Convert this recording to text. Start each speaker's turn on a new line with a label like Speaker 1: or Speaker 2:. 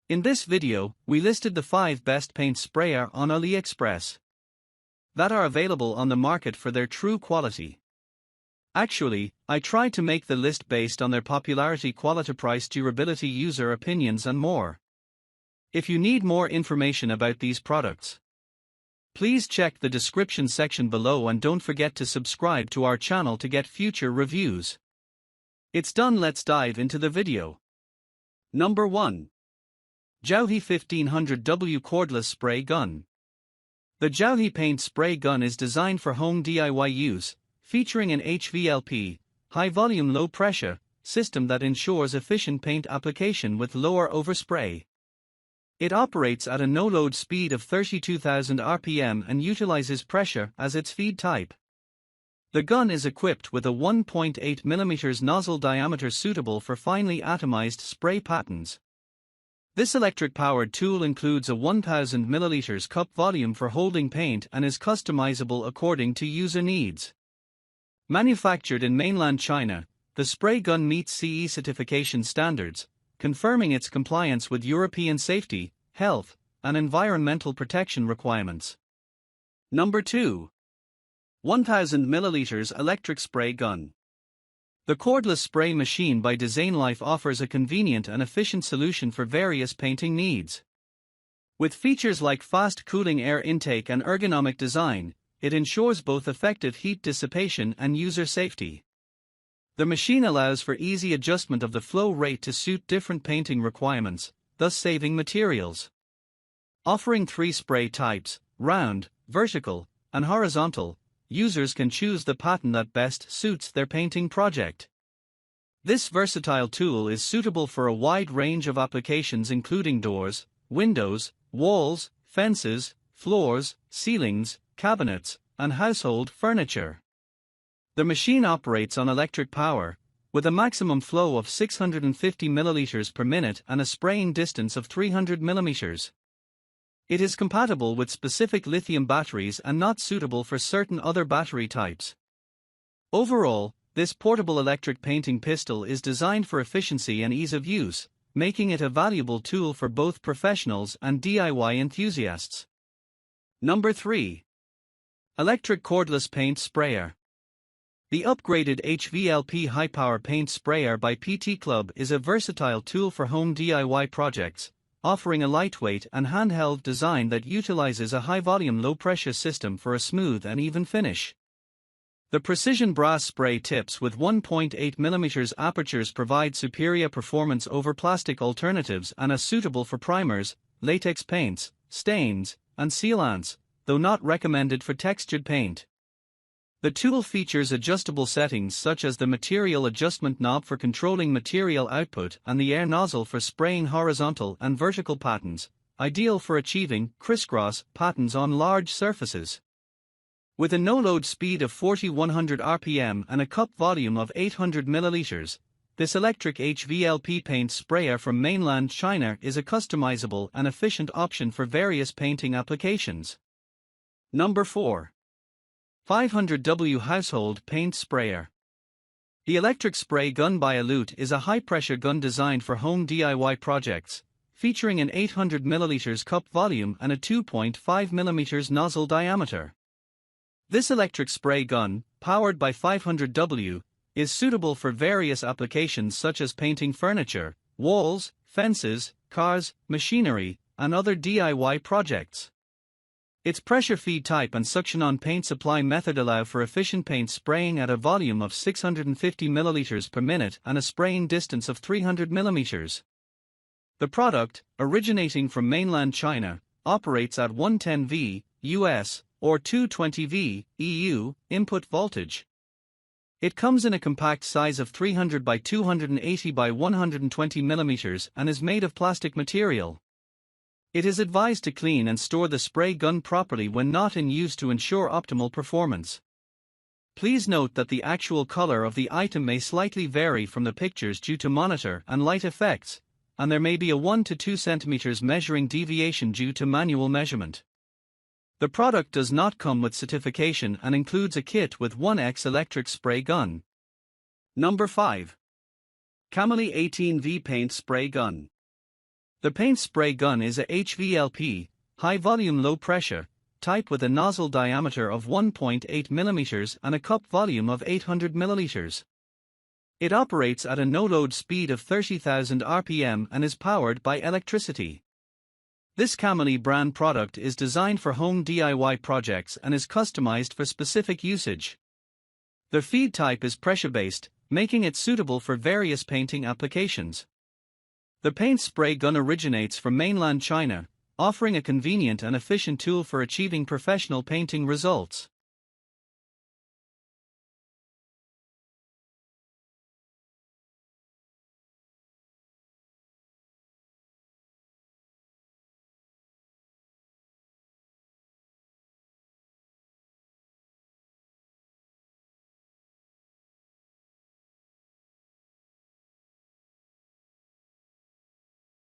Speaker 1: In this video, we listed the 5 best paint sprayer on Aliexpress that are available on the market for their true quality. Actually, I tried to make the list based on their popularity, quality, price, durability, user opinions and more. If you need more information about these products, please check the description section below and don't forget to subscribe to our channel to get future reviews. It's done, let's dive into the video. Number 1. JAUHI 1500W Cordless Spray Gun. The JAUHI paint spray gun is designed for home DIY use, featuring an HVLP, high-volume low-pressure, system that ensures efficient paint application with lower overspray. It operates at a no-load speed of 32,000 RPM and utilizes pressure as its feed type. The gun is equipped with a 1.8 mm nozzle diameter suitable for finely atomized spray patterns. This electric-powered tool includes a 1000 ml cup volume for holding paint and is customizable according to user needs. Manufactured in mainland China, the spray gun meets CE certification standards, confirming its compliance with European safety, health, and environmental protection requirements. Number 2. 1000 ml Electric Spray Gun. The cordless spray machine by Disain offers a convenient and efficient solution for various painting needs. With features like fast cooling air intake and ergonomic design, it ensures both effective heat dissipation and user safety. The machine allows for easy adjustment of the flow rate to suit different painting requirements, thus saving materials. Offering 3 spray types, round, vertical, and horizontal, users can choose the pattern that best suits their painting project. This versatile tool is suitable for a wide range of applications including doors, windows, walls, fences, floors, ceilings, cabinets, and household furniture. The machine operates on electric power, with a maximum flow of 650 ml per minute and a spraying distance of 300 mm. It is compatible with specific lithium batteries and not suitable for certain other battery types. Overall, this portable electric painting pistol is designed for efficiency and ease of use, making it a valuable tool for both professionals and DIY enthusiasts. Number 3. Electric Cordless Paint Sprayer. The upgraded HVLP high-power paint sprayer by PT Club is a versatile tool for home DIY projects, offering a lightweight and handheld design that utilizes a high-volume low-pressure system for a smooth and even finish. The precision brass spray tips with 1.8 mm apertures provide superior performance over plastic alternatives and are suitable for primers, latex paints, stains, and sealants, though not recommended for textured paint. The tool features adjustable settings such as the material adjustment knob for controlling material output and the air nozzle for spraying horizontal and vertical patterns, ideal for achieving crisscross patterns on large surfaces. With a no-load speed of 4100 RPM and a cup volume of 800 ml, this electric HVLP paint sprayer from mainland China is a customizable and efficient option for various painting applications. Number 4. 500W Household Paint Sprayer. The electric spray gun by Alute is a high-pressure gun designed for home DIY projects, featuring an 800 ml cup volume and a 2.5 mm nozzle diameter. This electric spray gun, powered by 500W, is suitable for various applications such as painting furniture, walls, fences, cars, machinery, and other DIY projects. Its pressure feed type and suction-on paint supply method allow for efficient paint spraying at a volume of 650 ml per minute and a spraying distance of 300 mm. The product, originating from mainland China, operates at 110V US or 220V EU input voltage. It comes in a compact size of 300 by 280 by 120 mm and is made of plastic material. It is advised to clean and store the spray gun properly when not in use to ensure optimal performance. Please note that the actual color of the item may slightly vary from the pictures due to monitor and light effects, and there may be a 1 to 2 cm measuring deviation due to manual measurement. The product does not come with certification and includes a kit with 1X electric spray gun. Number 5. Kamolee 18V Paint Spray Gun. The paint spray gun is a HVLP, high volume low pressure, type with a nozzle diameter of 1.8 mm and a cup volume of 800 ml. It operates at a no-load speed of 30,000 rpm and is powered by electricity. This Kamolee brand product is designed for home DIY projects and is customized for specific usage. The feed type is pressure-based, making it suitable for various painting applications. The paint spray gun originates from mainland China, offering a convenient and efficient tool for achieving professional painting results.